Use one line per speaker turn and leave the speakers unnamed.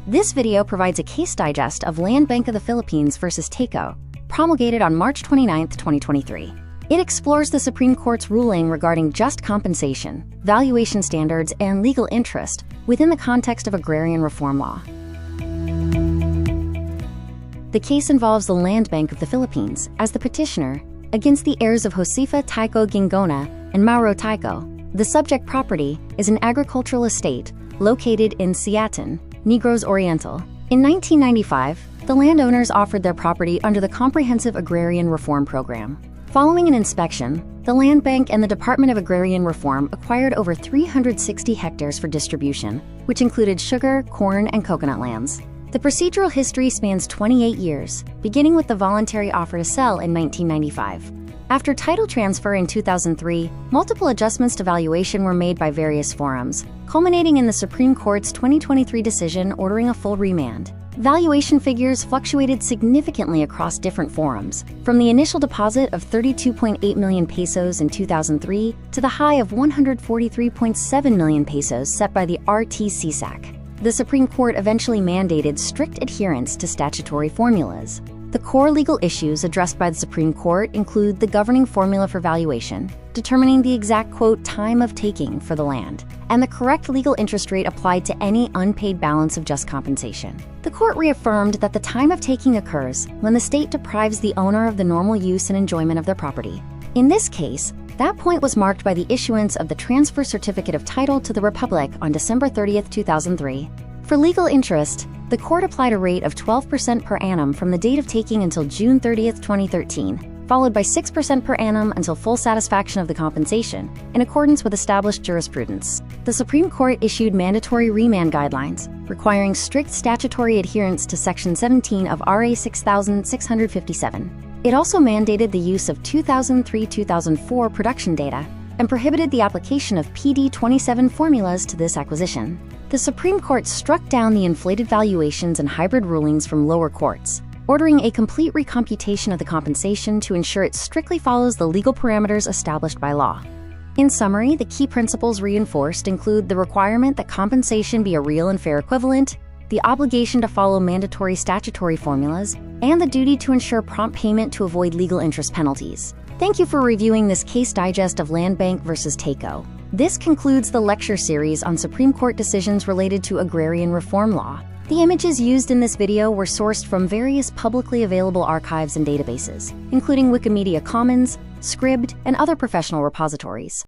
This video provides a case digest of Land Bank of the Philippines versus Tayko, promulgated on March 29, 2023. It explores the Supreme Court's ruling regarding just compensation, valuation standards, and legal interest within the context of agrarian reform law. The case involves the Land Bank of the Philippines as the petitioner against the heirs of Josefa Tayko Gingona and Mauro Tayko. The subject property is an agricultural estate located in Siatan, Negros Oriental. In 1995, the landowners offered their property under the Comprehensive Agrarian Reform Program. Following an inspection, the Land Bank and the Department of Agrarian Reform acquired over 360 hectares for distribution, which included sugar, corn, and coconut lands. The procedural history spans 28 years, beginning with the voluntary offer to sell in 1995. After title transfer in 2003, multiple adjustments to valuation were made by various forums, culminating in the Supreme Court's 2023 decision ordering a full remand. Valuation figures fluctuated significantly across different forums, from the initial deposit of 32.8 million pesos in 2003 to the high of 143.7 million pesos set by the RTCSAC. The Supreme Court eventually mandated strict adherence to statutory formulas. The core legal issues addressed by the Supreme Court include the governing formula for valuation, determining the exact, quote, time of taking for the land, and the correct legal interest rate applied to any unpaid balance of just compensation. The court reaffirmed that the time of taking occurs when the state deprives the owner of the normal use and enjoyment of their property. In this case, that point was marked by the issuance of the Transfer Certificate of Title to the Republic on December 30, 2003. For legal interest, the court applied a rate of 12% per annum from the date of taking until June 30, 2013, followed by 6% per annum until full satisfaction of the compensation, in accordance with established jurisprudence. The Supreme Court issued mandatory remand guidelines, requiring strict statutory adherence to Section 17 of RA 6657. It also mandated the use of 2003-2004 production data and prohibited the application of PD-27 formulas to this acquisition. The Supreme Court struck down the inflated valuations and hybrid rulings from lower courts, ordering a complete recomputation of the compensation to ensure it strictly follows the legal parameters established by law. In summary, the key principles reinforced include the requirement that compensation be a real and fair equivalent, the obligation to follow mandatory statutory formulas, and the duty to ensure prompt payment to avoid legal interest penalties. Thank you for reviewing this case digest of Land Bank versus Tayko. This concludes the lecture series on Supreme Court decisions related to agrarian reform law. The images used in this video were sourced from various publicly available archives and databases, including Wikimedia Commons, Scribd, and other professional repositories.